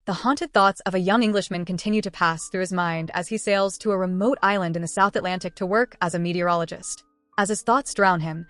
The haunted thoughts of a young Englishman continue to pass through his mind as he sails to a remote island in the South Atlantic to work as a meteorologist. As his thoughts drown him,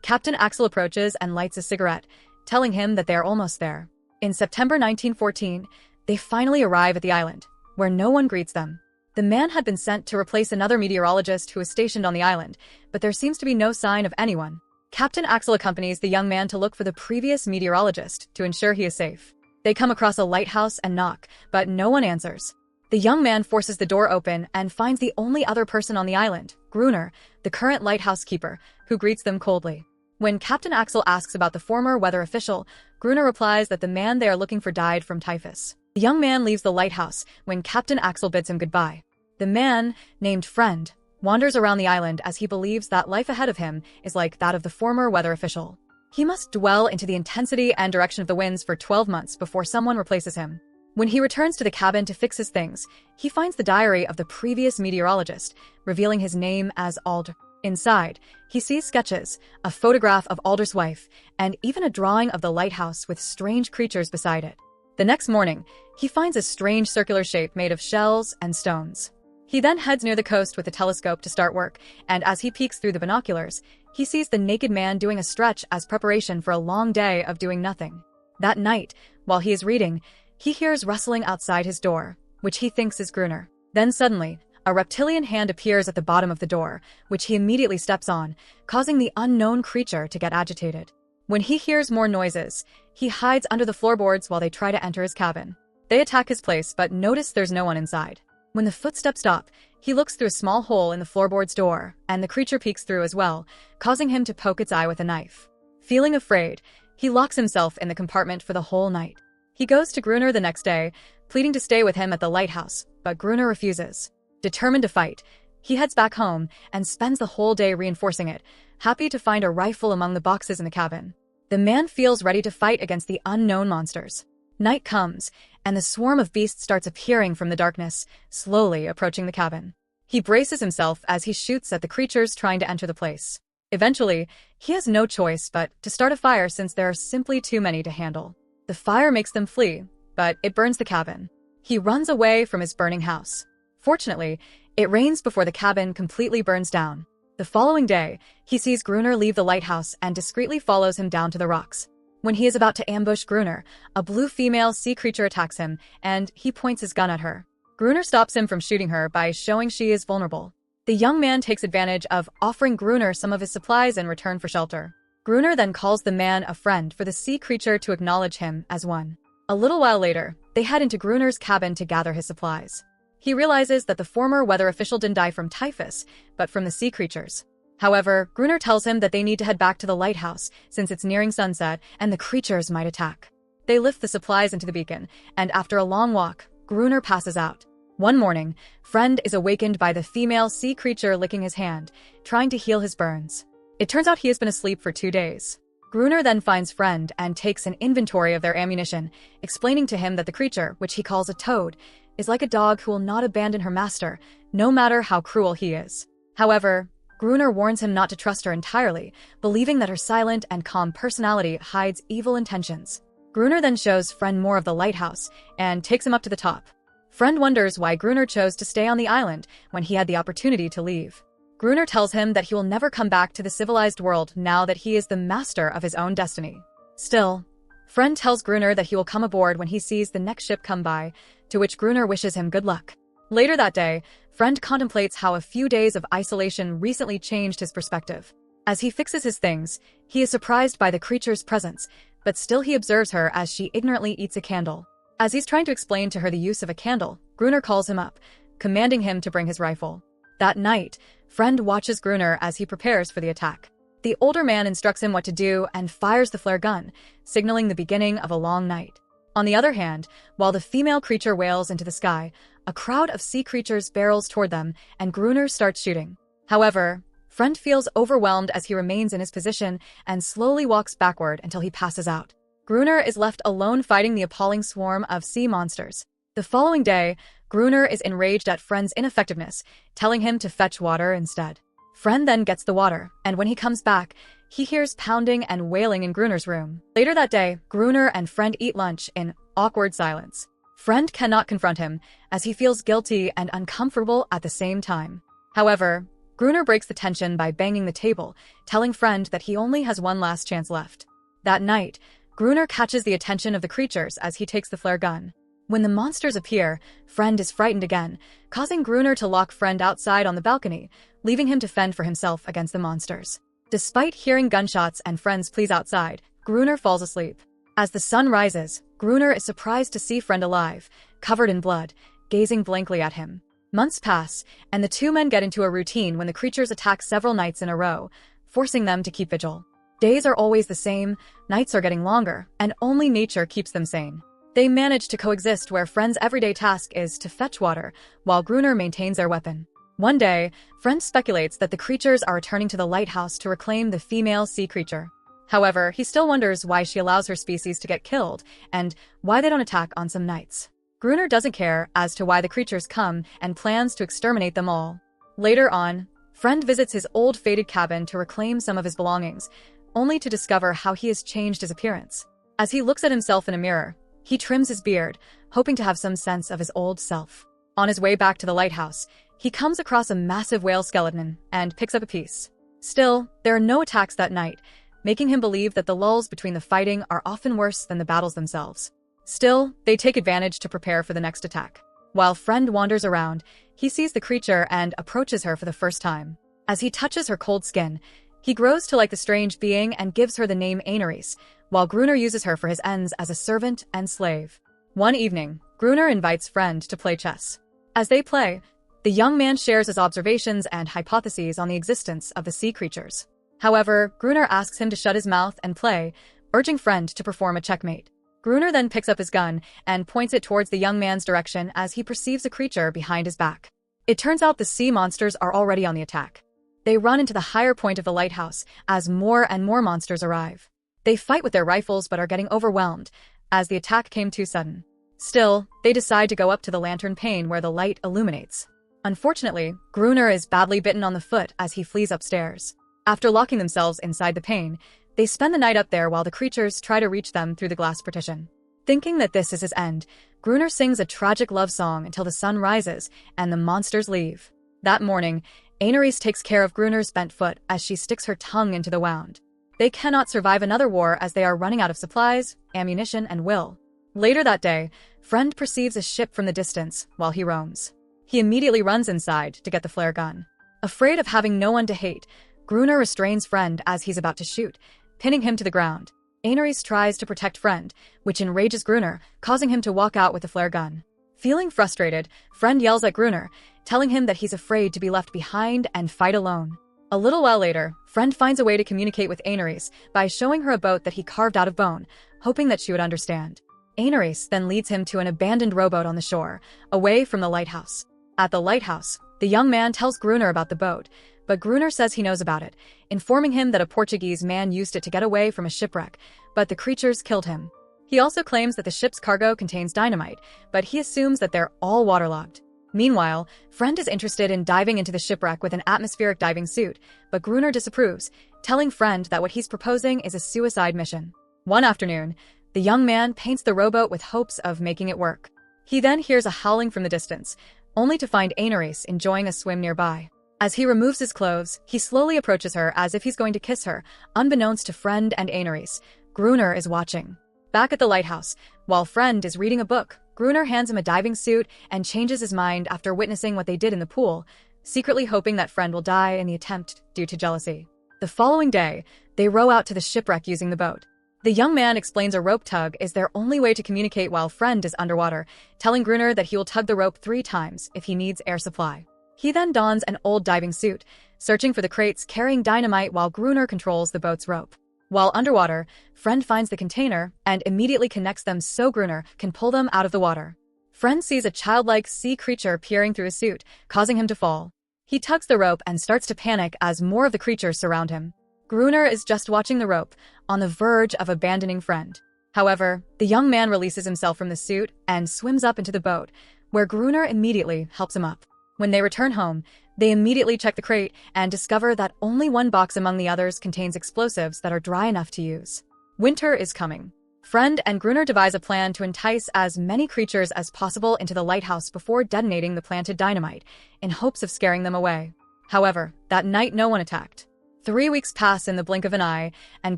Captain Axel approaches and lights a cigarette, telling him that they are almost there. In September 1914, they finally arrive at the island, where no one greets them. The man had been sent to replace another meteorologist who was stationed on the island, but there seems to be no sign of anyone. Captain Axel accompanies the young man to look for the previous meteorologist to ensure he is safe. They come across a lighthouse and knock, but no one answers. The young man forces the door open and finds the only other person on the island, Gruner, the current lighthouse keeper, who greets them coldly. When Captain Axel asks about the former weather official, Gruner replies that the man they are looking for died from typhus. The young man leaves the lighthouse when Captain Axel bids him goodbye. The man, named Friend, wanders around the island as he believes that life ahead of him is like that of the former weather official. He must dwell into the intensity and direction of the winds for 12 months before someone replaces him. When he returns to the cabin to fix his things, he finds the diary of the previous meteorologist, revealing his name as Alder. Inside, he sees sketches, a photograph of Alder's wife, and even a drawing of the lighthouse with strange creatures beside it. The next morning, he finds a strange circular shape made of shells and stones. He then heads near the coast with a telescope to start work, and as he peeks through the binoculars, he sees the naked man doing a stretch as preparation for a long day of doing nothing. That night, while he is reading, he hears rustling outside his door, which he thinks is Gruner. Then suddenly, a reptilian hand appears at the bottom of the door, which he immediately steps on, causing the unknown creature to get agitated. When he hears more noises, he hides under the floorboards while they try to enter his cabin. They attack his place but notice there's no one inside. When the footsteps stop, he looks through a small hole in the floorboard's door, and the creature peeks through as well, causing him to poke its eye with a knife. Feeling afraid, he locks himself in the compartment for the whole night. He goes to Gruner the next day, pleading to stay with him at the lighthouse, but Gruner refuses. Determined to fight, he heads back home and spends the whole day reinforcing it, happy to find a rifle among the boxes in the cabin. The man feels ready to fight against the unknown monsters. Night comes, and the swarm of beasts starts appearing from the darkness, slowly approaching the cabin. He braces himself as he shoots at the creatures trying to enter the place. Eventually, he has no choice but to start a fire since there are simply too many to handle. The fire makes them flee, but it burns the cabin. He runs away from his burning house. Fortunately, it rains before the cabin completely burns down. The following day, he sees Gruner leave the lighthouse and discreetly follows him down to the rocks. When he is about to ambush Gruner, a blue female sea creature attacks him, and he points his gun at her. Gruner stops him from shooting her by showing she is vulnerable. The young man takes advantage of offering Gruner some of his supplies in return for shelter. Gruner then calls the man a friend for the sea creature to acknowledge him as one. A little while later, they head into Gruner's cabin to gather his supplies. He realizes that the former weather official didn't die from typhus, but from the sea creatures. However, Gruner tells him that they need to head back to the lighthouse since it's nearing sunset and the creatures might attack. They lift the supplies into the beacon, and after a long walk, Gruner passes out. One morning, Friend is awakened by the female sea creature licking his hand, trying to heal his burns. It turns out he has been asleep for 2 days. Gruner then finds Friend and takes an inventory of their ammunition, explaining to him that the creature, which he calls a toad, is like a dog who will not abandon her master, no matter how cruel he is. However, Gruner warns him not to trust her entirely, believing that her silent and calm personality hides evil intentions. Gruner then shows Friend more of the lighthouse and takes him up to the top. Friend wonders why Gruner chose to stay on the island when he had the opportunity to leave. Gruner tells him that he will never come back to the civilized world now that he is the master of his own destiny. Still, Friend tells Gruner that he will come aboard when he sees the next ship come by, to which Gruner wishes him good luck. Later that day, Friend contemplates how a few days of isolation recently changed his perspective. As he fixes his things, he is surprised by the creature's presence, but still he observes her as she ignorantly eats a candle. As he's trying to explain to her the use of a candle, Gruner calls him up, commanding him to bring his rifle. That night, Friend watches Gruner as he prepares for the attack. The older man instructs him what to do and fires the flare gun, signaling the beginning of a long night. On the other hand, while the female creature wails into the sky, a crowd of sea creatures barrels toward them, and Gruner starts shooting. However, Friend feels overwhelmed as he remains in his position and slowly walks backward until he passes out. Gruner is left alone fighting the appalling swarm of sea monsters. The following day, Gruner is enraged at Friend's ineffectiveness, telling him to fetch water instead. Friend then gets the water, and when he comes back, he hears pounding and wailing in Gruner's room. Later that day, Gruner and Friend eat lunch in awkward silence. Friend cannot confront him, as he feels guilty and uncomfortable at the same time. However, Gruner breaks the tension by banging the table, telling Friend that he only has one last chance left. That night, Gruner catches the attention of the creatures as he takes the flare gun. When the monsters appear, Friend is frightened again, causing Gruner to lock Friend outside on the balcony, leaving him to fend for himself against the monsters. Despite hearing gunshots and Friend's pleas outside, Gruner falls asleep. As the sun rises, Gruner is surprised to see Friend alive, covered in blood, gazing blankly at him. Months pass, and the two men get into a routine when the creatures attack several nights in a row, forcing them to keep vigil. Days are always the same, nights are getting longer, and only nature keeps them sane. They manage to coexist where Friend's everyday task is to fetch water, while Gruner maintains their weapon. One day, Friend speculates that the creatures are returning to the lighthouse to reclaim the female sea creature. However, he still wonders why she allows her species to get killed, and why they don't attack on some nights. Gruner doesn't care as to why the creatures come and plans to exterminate them all. Later on, Friend visits his old faded cabin to reclaim some of his belongings, only to discover how he has changed his appearance. As he looks at himself in a mirror, he trims his beard, hoping to have some sense of his old self. On his way back to the lighthouse, he comes across a massive whale skeleton and picks up a piece. Still, there are no attacks that night, making him believe that the lulls between the fighting are often worse than the battles themselves. Still, they take advantage to prepare for the next attack. While Friend wanders around, he sees the creature and approaches her for the first time. As he touches her cold skin, he grows to like the strange being and gives her the name Aeneris, while Gruner uses her for his ends as a servant and slave. One evening, Gruner invites Friend to play chess. As they play, the young man shares his observations and hypotheses on the existence of the sea creatures. However, Gruner asks him to shut his mouth and play, urging Friend to perform a checkmate. Gruner then picks up his gun and points it towards the young man's direction as he perceives a creature behind his back. It turns out the sea monsters are already on the attack. They run into the higher point of the lighthouse as more and more monsters arrive. They fight with their rifles but are getting overwhelmed, as the attack came too sudden. Still, they decide to go up to the lantern pane where the light illuminates. Unfortunately, Gruner is badly bitten on the foot as he flees upstairs. After locking themselves inside the pane, they spend the night up there while the creatures try to reach them through the glass partition. Thinking that this is his end, Gruner sings a tragic love song until the sun rises and the monsters leave. That morning, Aeneris takes care of Gruner's bent foot as she sticks her tongue into the wound. They cannot survive another war as they are running out of supplies, ammunition, and will. Later that day, Friend perceives a ship from the distance while he roams. He immediately runs inside to get the flare gun. Afraid of having no one to hate, Gruner restrains Friend as he's about to shoot, pinning him to the ground. Aeneris tries to protect Friend, which enrages Gruner, causing him to walk out with the flare gun. Feeling frustrated, Friend yells at Gruner, telling him that he's afraid to be left behind and fight alone. A little while later, Friend finds a way to communicate with Aeneris by showing her a boat that he carved out of bone, hoping that she would understand. Aeneris then leads him to an abandoned rowboat on the shore, away from the lighthouse. At the lighthouse, the young man tells Gruner about the boat, but Gruner says he knows about it, informing him that a Portuguese man used it to get away from a shipwreck, but the creatures killed him. He also claims that the ship's cargo contains dynamite, but he assumes that they're all waterlogged. Meanwhile, Friend is interested in diving into the shipwreck with an atmospheric diving suit, but Gruner disapproves, telling Friend that what he's proposing is a suicide mission. One afternoon, the young man paints the rowboat with hopes of making it work. He then hears a howling from the distance, only to find Aeneris enjoying a swim nearby. As he removes his clothes, he slowly approaches her as if he's going to kiss her, unbeknownst to Friend and Aeneris. Gruner is watching. Back at the lighthouse, while Friend is reading a book, Gruner hands him a diving suit and changes his mind after witnessing what they did in the pool, secretly hoping that Friend will die in the attempt due to jealousy. The following day, they row out to the shipwreck using the boat. The young man explains a rope tug is their only way to communicate while Friend is underwater, telling Gruner that he will tug the rope 3 times if he needs air supply. He then dons an old diving suit, searching for the crates carrying dynamite while Gruner controls the boat's rope. While underwater, Friend finds the container and immediately connects them so Gruner can pull them out of the water. Friend sees a childlike sea creature peering through his suit, causing him to fall. He tugs the rope and starts to panic as more of the creatures surround him. Gruner is just watching the rope, on the verge of abandoning Friend. However, the young man releases himself from the suit and swims up into the boat, where Gruner immediately helps him up. When they return home, they immediately check the crate and discover that only one box among the others contains explosives that are dry enough to use. Winter is coming. Friend and Gruner devise a plan to entice as many creatures as possible into the lighthouse before detonating the planted dynamite, in hopes of scaring them away. However, that night no one attacked. 3 weeks pass in the blink of an eye, and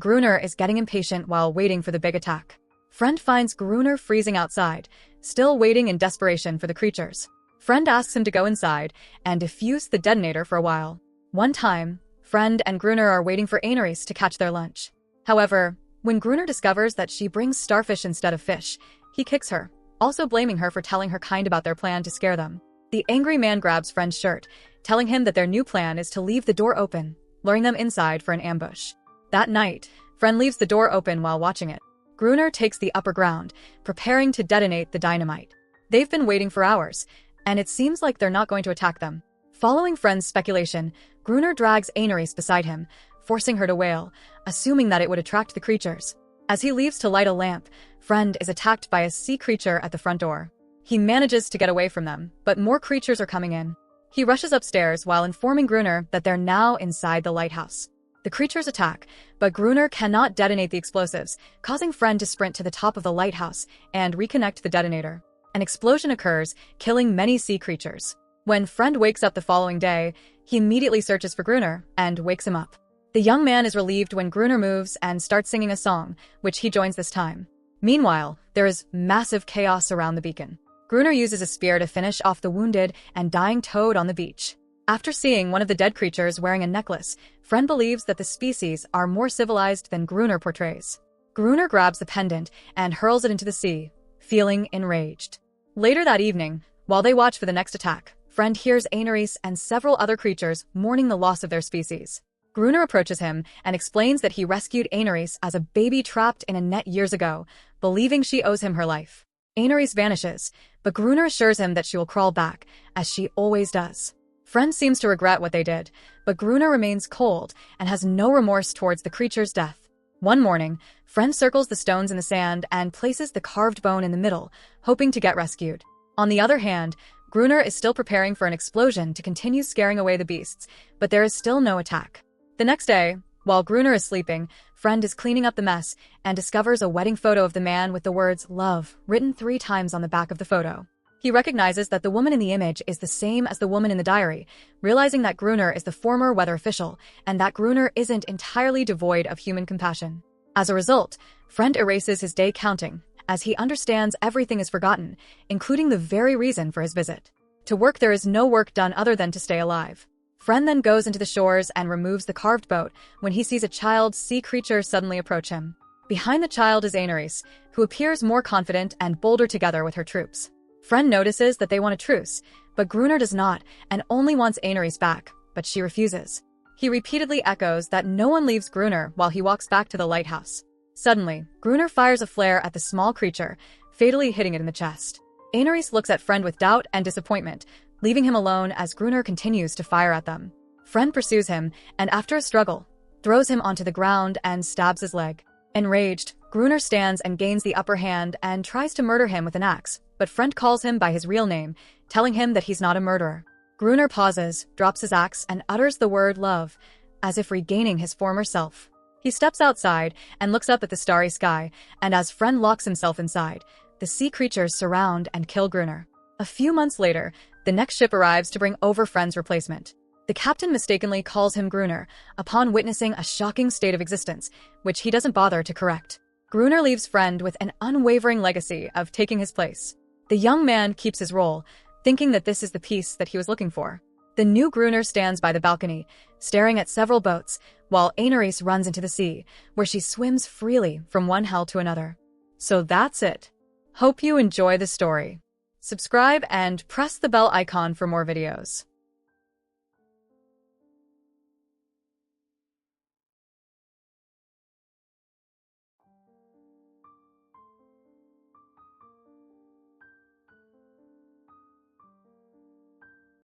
Gruner is getting impatient while waiting for the big attack. Friend finds Gruner freezing outside, still waiting in desperation for the creatures. Friend asks him to go inside and defuse the detonator for a while. One time, Friend and Gruner are waiting for Aenarys to catch their lunch. However, when Gruner discovers that she brings starfish instead of fish, he kicks her, also blaming her for telling her kind about their plan to scare them. The angry man grabs Friend's shirt, telling him that their new plan is to leave the door open, luring them inside for an ambush. That night, Friend leaves the door open while watching it. Gruner takes the upper ground, preparing to detonate the dynamite. They've been waiting for hours, and it seems like they're not going to attack them. Following Friend's speculation, Gruner drags Aenarys beside him, forcing her to wail, assuming that it would attract the creatures. As he leaves to light a lamp, Friend is attacked by a sea creature at the front door. He manages to get away from them, but more creatures are coming in. He rushes upstairs while informing Gruner that they're now inside the lighthouse. The creatures attack, but Gruner cannot detonate the explosives, causing Friend to sprint to the top of the lighthouse and reconnect the detonator. An explosion occurs, killing many sea creatures. When Friend wakes up the following day, he immediately searches for Gruner and wakes him up. The young man is relieved when Gruner moves and starts singing a song, which he joins this time. Meanwhile, there is massive chaos around the beacon. Gruner uses a spear to finish off the wounded and dying toad on the beach. After seeing one of the dead creatures wearing a necklace, Friend believes that the species are more civilized than Gruner portrays. Gruner grabs the pendant and hurls it into the sea, feeling enraged. Later that evening, while they watch for the next attack, Friend hears Aenarys and several other creatures mourning the loss of their species. Gruner approaches him and explains that he rescued Aenarys as a baby trapped in a net years ago, believing she owes him her life. Aenarys vanishes, but Gruner assures him that she will crawl back, as she always does. Friend seems to regret what they did, but Gruner remains cold and has no remorse towards the creature's death. One morning, Friend circles the stones in the sand and places the carved bone in the middle, hoping to get rescued. On the other hand, Gruner is still preparing for an explosion to continue scaring away the beasts, but there is still no attack. The next day, while Gruner is sleeping, Friend is cleaning up the mess and discovers a wedding photo of the man with the words "love" written 3 times on the back of the photo. He recognizes that the woman in the image is the same as the woman in the diary, realizing that Gruner is the former weather official and that Gruner isn't entirely devoid of human compassion. As a result, Friend erases his day counting, as he understands everything is forgotten, including the very reason for his visit. To work there is no work done other than to stay alive. Friend then goes into the shores and removes the carved boat when he sees a child sea creature suddenly approach him. Behind the child is Aenarys, who appears more confident and bolder together with her troops. Friend notices that they want a truce, but Gruner does not and only wants Aenarys back, but she refuses. He repeatedly echoes that no one leaves Gruner while he walks back to the lighthouse. Suddenly, Gruner fires a flare at the small creature, fatally hitting it in the chest. Aenarys looks at Friend with doubt and disappointment, leaving him alone as Gruner continues to fire at them. Friend pursues him, and after a struggle, throws him onto the ground and stabs his leg. Enraged, Gruner stands and gains the upper hand and tries to murder him with an axe, but Friend calls him by his real name, telling him that he's not a murderer. Gruner pauses, drops his axe, and utters the word "love," as if regaining his former self. He steps outside and looks up at the starry sky, and as Friend locks himself inside, the sea creatures surround and kill Gruner. A few months later, the next ship arrives to bring over Friend's replacement. The captain mistakenly calls him Gruner, upon witnessing a shocking state of existence, which he doesn't bother to correct. Gruner leaves Friend with an unwavering legacy of taking his place. The young man keeps his role, thinking that this is the peace that he was looking for. The new Gruner stands by the balcony, staring at several boats, while Aenarys runs into the sea, where she swims freely from one hell to another. So that's it. Hope you enjoy the story. Subscribe and press the bell icon for more videos.